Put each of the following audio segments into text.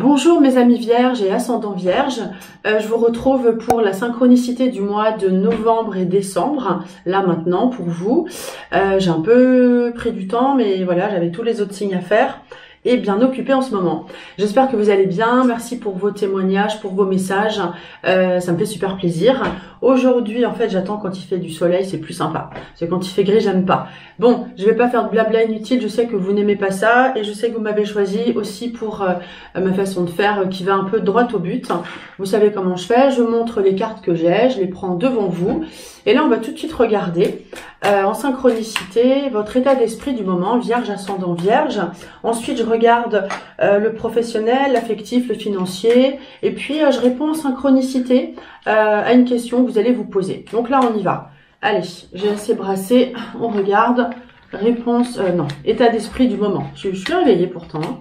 Bonjour mes amis vierges et ascendants vierges, je vous retrouve pour la synchronicité du mois de novembre et décembre, là maintenant pour vous. J'ai un peu pris du temps mais voilà, j'avais tous les autres signes à faire et bien occupée en ce moment. J'espère que vous allez bien, merci pour vos témoignages, pour vos messages, ça me fait super plaisir. Aujourd'hui en fait j'attends quand il fait du soleil, c'est plus sympa, parce que quand il fait gris j'aime pas. Bon, je vais pas faire de blabla inutile, je sais que vous n'aimez pas ça et je sais que vous m'avez choisi aussi pour ma façon de faire qui va un peu droit au but. Vous savez comment je fais, je montre les cartes que j'ai, je les prends devant vous et là on va tout de suite regarder en synchronicité votre état d'esprit du moment, vierge, ascendant vierge. Ensuite je regarde le professionnel, l'affectif, le financier et puis je réponds en synchronicité à une question que vous allez vous poser. Donc là on y va. Allez, j'ai assez brassé, on regarde. Réponse, non, état d'esprit du moment. Je suis réveillée pourtant. Hein.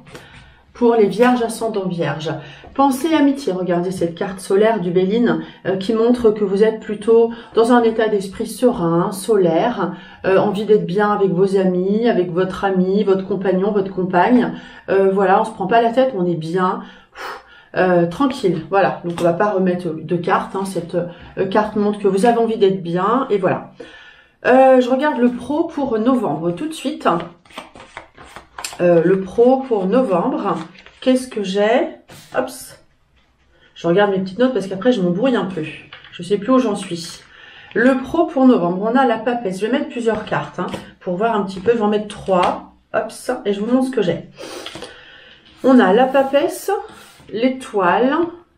Pour les vierges, ascendant vierge. Pensée amitié, regardez cette carte solaire du Béline qui montre que vous êtes plutôt dans un état d'esprit serein, solaire, envie d'être bien avec vos amis, avec votre ami, votre compagnon, votre compagne. Voilà, on se prend pas la tête, on est bien. Tranquille, voilà, donc on va pas remettre de carte, hein. Cette carte montre que vous avez envie d'être bien, et voilà. Je regarde le pro pour novembre, tout de suite. Le pro pour novembre, qu'est-ce que j'ai? Hop, je regarde mes petites notes parce qu'après je m'embrouille un peu, je sais plus où j'en suis. Le pro pour novembre, on a la papesse, je vais mettre plusieurs cartes, hein, pour voir un petit peu, je vais en mettre 3, hop, et je vous montre ce que j'ai. On a la papesse, l'étoile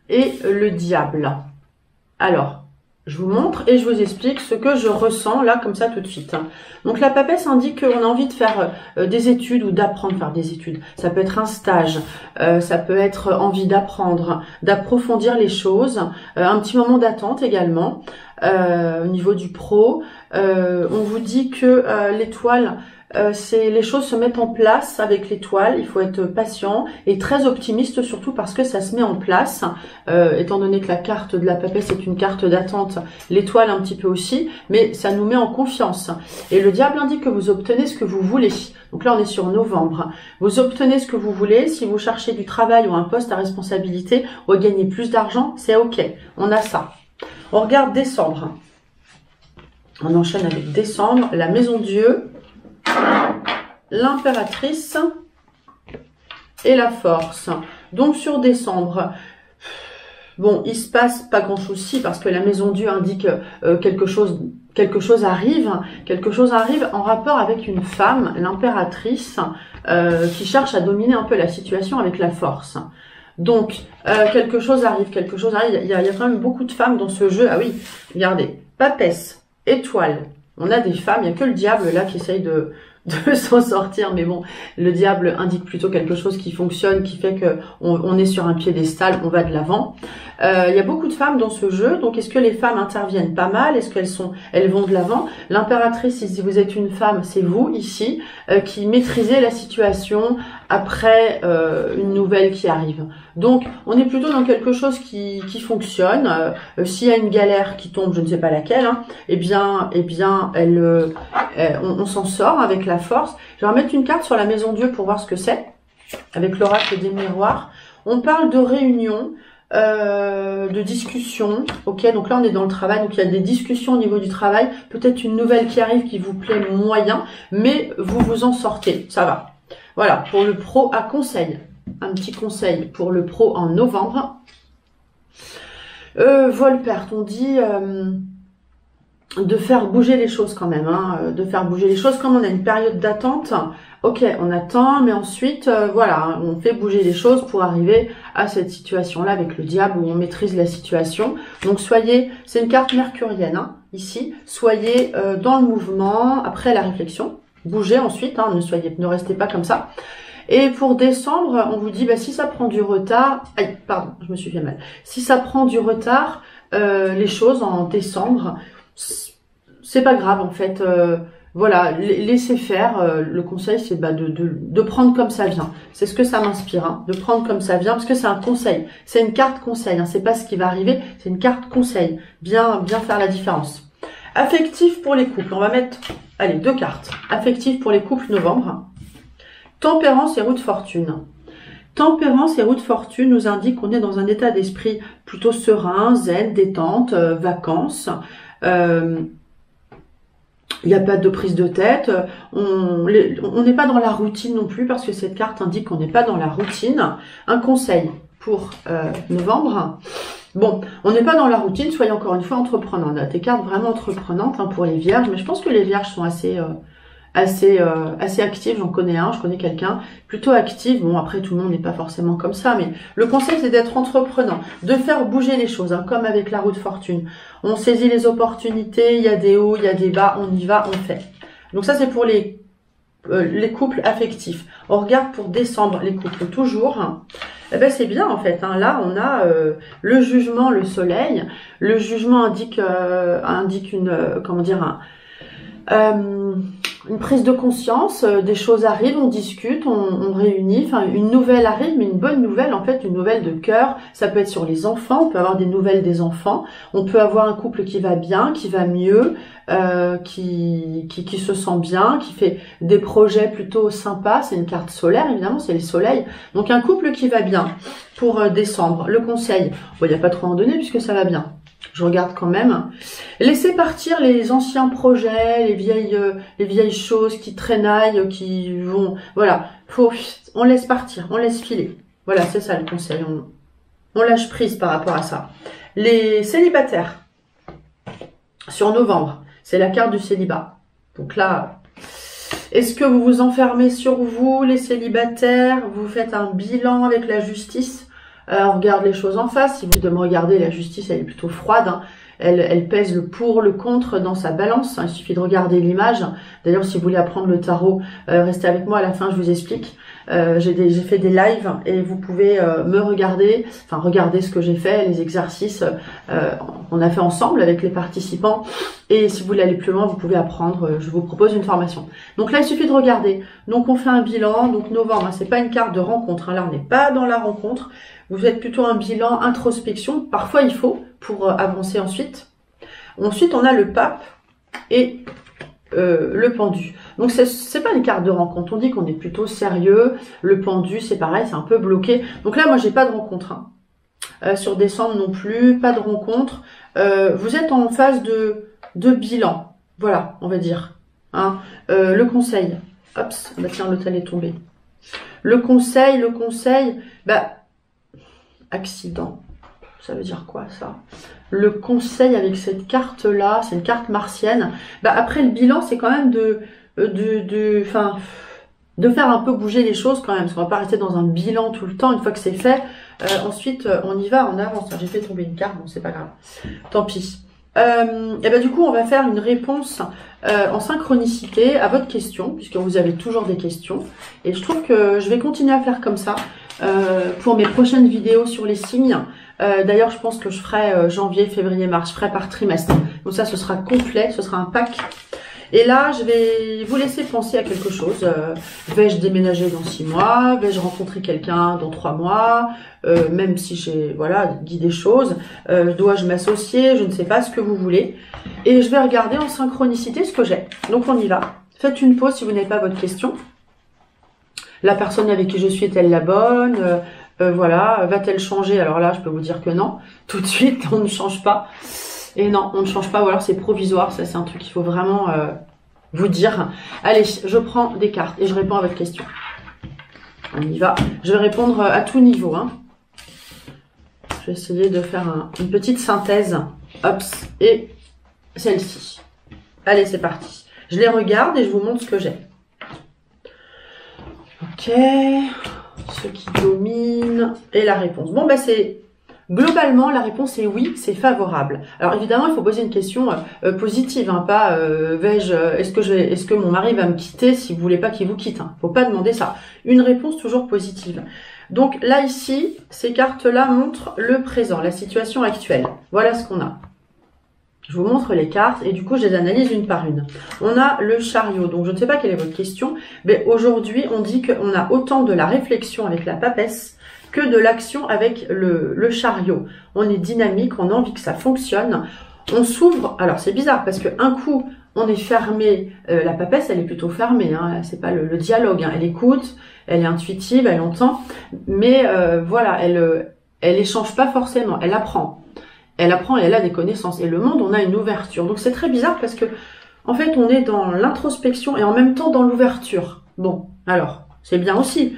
et le diable. Alors, je vous montre et je vous explique ce que je ressens là comme ça tout de suite. Donc la papesse indique qu'on a envie de faire des études ou d'apprendre à faire des études. Ça peut être un stage, ça peut être envie d'apprendre, d'approfondir les choses, un petit moment d'attente également. Au niveau du pro, on vous dit que l'étoile... les choses se mettent en place avec l'étoile, il faut être patient et très optimiste surtout parce que ça se met en place, étant donné que la carte de la papesse est une carte d'attente, l'étoile un petit peu aussi, mais ça nous met en confiance. Et le diable indique que vous obtenez ce que vous voulez. Donc là on est sur novembre. Vous obtenez ce que vous voulez, si vous cherchez du travail ou un poste à responsabilité ou à gagner plus d'argent, c'est ok, on a ça. On regarde décembre. On enchaîne avec décembre, la maison Dieu, l'impératrice et la force. Donc sur décembre, bon, il se passe pas grand chose ici parce que la maison Dieu indique quelque chose arrive en rapport avec une femme, l'impératrice, qui cherche à dominer un peu la situation avec la force. Donc quelque chose arrive, il y a quand même beaucoup de femmes dans ce jeu. Ah oui, regardez, papesse, étoile. On a des femmes, il n'y a que le diable là qui essaye de s'en sortir, mais bon, le diable indique plutôt quelque chose qui fonctionne, qui fait que on est sur un piédestal, on va de l'avant. Il y a beaucoup de femmes dans ce jeu, donc est-ce que les femmes interviennent pas mal? Est-ce qu'elles vont de l'avant? L'impératrice, si vous êtes une femme, c'est vous ici qui maîtrisez la situation après une nouvelle qui arrive. Donc on est plutôt dans quelque chose qui fonctionne. S'il y a une galère qui tombe, je ne sais pas laquelle, hein, eh bien on s'en sort avec la force. Je vais remettre une carte sur la maison Dieu pour voir ce que c'est, avec l'oracle des miroirs. On parle de réunion, de discussion. Ok, donc là on est dans le travail, donc il y a des discussions au niveau du travail, peut-être une nouvelle qui arrive qui vous plaît moyen, mais vous vous en sortez, ça va. Voilà, pour le pro à conseil, un petit conseil pour le pro en novembre. Vol-perte, on dit de faire bouger les choses quand même, hein, de faire bouger les choses. Comme on a une période d'attente, ok, on attend, mais ensuite, voilà, on fait bouger les choses pour arriver à cette situation-là avec le diable où on maîtrise la situation. Donc soyez, c'est une carte mercurienne, hein, ici, soyez dans le mouvement, après la réflexion, bougez ensuite, hein, ne restez pas comme ça. Et pour décembre, on vous dit, bah, si ça prend du retard, aïe, pardon, je me suis fait mal, si ça prend du retard, les choses en décembre, c'est pas grave en fait, voilà, laissez faire. Le conseil c'est de prendre comme ça vient, c'est ce que ça m'inspire, hein, de prendre comme ça vient, parce que c'est un conseil, c'est une carte conseil, hein, c'est pas ce qui va arriver, c'est une carte conseil, bien faire la différence. Affectif pour les couples, on va mettre, allez, 2 cartes, affectif pour les couples novembre, tempérance et roue de fortune. Tempérance et roue de fortune nous indiquent qu'on est dans un état d'esprit plutôt serein, zen, détente, vacances. Il n'y a pas de prise de tête. On n'est pas dans la routine non plus parce que cette carte indique qu'on n'est pas dans la routine. Un conseil pour novembre. Bon, on n'est pas dans la routine, soyez encore une fois entreprenant. On a des cartes vraiment entreprenantes hein, pour les vierges, mais je pense que les vierges sont assez actives. J'en connais un, je connais quelqu'un plutôt actif. Bon, après tout le monde n'est pas forcément comme ça, mais le conseil c'est d'être entreprenant, de faire bouger les choses, hein, comme avec la roue de fortune. On saisit les opportunités, il y a des hauts, il y a des bas, on y va, on fait. Donc ça c'est pour les couples affectifs. On regarde pour décembre les couples toujours. Eh ben c'est bien en fait. Hein. Là on a le jugement, le soleil. Le jugement indique une comment dire une prise de conscience, des choses arrivent, on discute, on réunit, enfin une nouvelle arrive, mais une bonne nouvelle en fait, une nouvelle de cœur. Ça peut être sur les enfants, on peut avoir des nouvelles des enfants, on peut avoir un couple qui va bien, qui va mieux, qui se sent bien, qui fait des projets plutôt sympas. C'est une carte solaire évidemment, c'est les soleils. Donc un couple qui va bien pour décembre. Le conseil, bon, il n'y a pas trop à en donner puisque ça va bien. Je regarde quand même. Laissez partir les anciens projets, les vieilles choses qui traînaillent, qui vont... Voilà, on laisse partir, on laisse filer. Voilà, c'est ça le conseil. On lâche prise par rapport à ça. Les célibataires, sur novembre, c'est la carte du célibat. Donc là, est-ce que vous vous enfermez sur vous, les célibataires? Vous faites un bilan avec la justice? On regarde les choses en face. Si vous me regardez, la justice, elle est plutôt froide. Hein. Elle pèse le pour, le contre dans sa balance. Il suffit de regarder l'image. D'ailleurs, si vous voulez apprendre le tarot, restez avec moi. À la fin, je vous explique. J'ai fait des lives et vous pouvez me regarder, enfin regarder ce que j'ai fait, les exercices qu'on a fait ensemble avec les participants. Et si vous voulez aller plus loin, vous pouvez apprendre. Je vous propose une formation. Donc là, il suffit de regarder. Donc on fait un bilan. Donc novembre, hein, c'est pas une carte de rencontre. Hein. Là, on n'est pas dans la rencontre. Vous faites plutôt un bilan, introspection. Parfois, il faut pour avancer ensuite. Ensuite, on a le pape et le pendu. Donc, c'est pas une carte de rencontre. On dit qu'on est plutôt sérieux. Le pendu, c'est pareil, c'est un peu bloqué. Donc là, moi, j'ai pas de rencontre. Hein. Sur décembre non plus, pas de rencontre. Vous êtes en phase de bilan. Voilà, on va dire. Hein. Le conseil. Hop, bah tiens, l'hôtel est tombé. Le conseil, bah, accident. Ça veut dire quoi ça? Le conseil avec cette carte là, c'est une carte martienne. Bah après le bilan, c'est quand même de faire un peu bouger les choses quand même, parce qu'on va pas rester dans un bilan tout le temps. Une fois que c'est fait, ensuite on y va, on avance. J'ai fait tomber une carte, bon c'est pas grave. Tant pis. Et ben du coup on va faire une réponse en synchronicité à votre question, puisque vous avez toujours des questions. Et je trouve que je vais continuer à faire comme ça. Pour mes prochaines vidéos sur les signes. D'ailleurs, je pense que je ferai janvier, février, mars. Je ferai par trimestre. Donc ça, ce sera complet. Ce sera un pack. Et là, je vais vous laisser penser à quelque chose. Vais-je déménager dans 6 mois? Vais-je rencontrer quelqu'un dans 3 mois? Même si j'ai dit des choses. Dois-je m'associer? Je ne sais pas ce que vous voulez. Et je vais regarder en synchronicité ce que j'ai. Donc, on y va. Faites une pause si vous n'avez pas votre question. La personne avec qui je suis est-elle la bonne? Voilà, va-t-elle changer? Alors là, je peux vous dire que non. Tout de suite, on ne change pas. Et non, on ne change pas, ou alors c'est provisoire. Ça, c'est un truc qu'il faut vraiment vous dire. Allez, je prends des cartes et je réponds à votre question. On y va. Je vais répondre à tout niveau. Hein. Je vais essayer de faire une petite synthèse. Hop, et celle-ci. Allez, c'est parti. Je les regarde et je vous montre ce que j'ai. Ok, ce qui domine et la réponse. Bon, bah c'est globalement la réponse est oui, c'est favorable. Alors évidemment, il faut poser une question positive, hein, pas est-ce que mon mari va me quitter si vous voulez pas qu'il vous quitte. Hein. Faut pas demander ça. Une réponse toujours positive. Donc là ici, ces cartes-là montrent le présent, la situation actuelle. Voilà ce qu'on a. Je vous montre les cartes et du coup, je les analyse une par une. On a le chariot. Donc, je ne sais pas quelle est votre question. Mais aujourd'hui, on dit qu'on a autant de la réflexion avec la papesse que de l'action avec le chariot. On est dynamique, on a envie que ça fonctionne. On s'ouvre. Alors, c'est bizarre parce qu'un coup, on est fermé. La papesse, elle est plutôt fermée. Hein, c'est pas le dialogue. Hein, elle écoute, elle est intuitive, elle entend, mais voilà, elle échange pas forcément. Elle apprend. Elle apprend et elle a des connaissances. Et le monde, on a une ouverture. Donc c'est très bizarre parce que en fait, on est dans l'introspection et en même temps dans l'ouverture. Bon, alors c'est bien aussi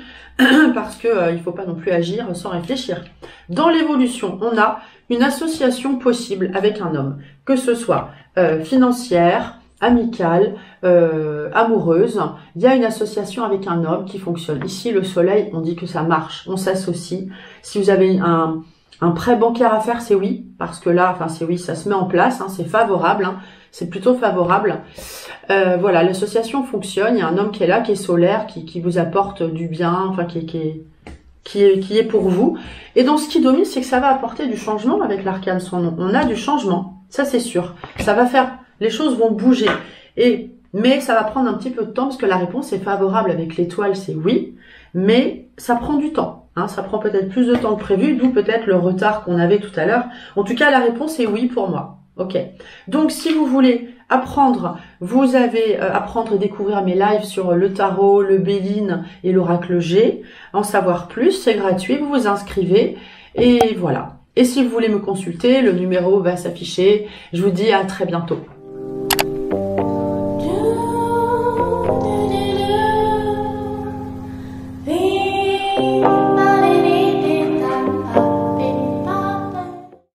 parce que il faut pas non plus agir sans réfléchir. Dans l'évolution, on a une association possible avec un homme, que ce soit financière, amicale, amoureuse. Il y a une association avec un homme qui fonctionne. Ici, le soleil, on dit que ça marche, on s'associe. Si vous avez un prêt bancaire à faire, c'est oui, parce que là, enfin c'est oui, ça se met en place, hein, c'est favorable, hein, c'est plutôt favorable. Voilà, l'association fonctionne, il y a un homme qui est là, qui est solaire, qui vous apporte du bien, enfin qui est pour vous. Et donc ce qui domine, c'est que ça va apporter du changement avec l'arcane son nom. On a du changement, ça c'est sûr. Ça va faire, les choses vont bouger. Mais ça va prendre un petit peu de temps parce que la réponse est favorable avec l'étoile, c'est oui, mais ça prend du temps. Hein, ça prend peut-être plus de temps que prévu, d'où peut-être le retard qu'on avait tout à l'heure. En tout cas, la réponse est oui pour moi. Ok. Donc, si vous voulez apprendre, vous avez apprendre et découvrir mes lives sur le tarot, le Béline et l'oracle G. En savoir plus, c'est gratuit, vous vous inscrivez et voilà. Et si vous voulez me consulter, le numéro va s'afficher. Je vous dis à très bientôt.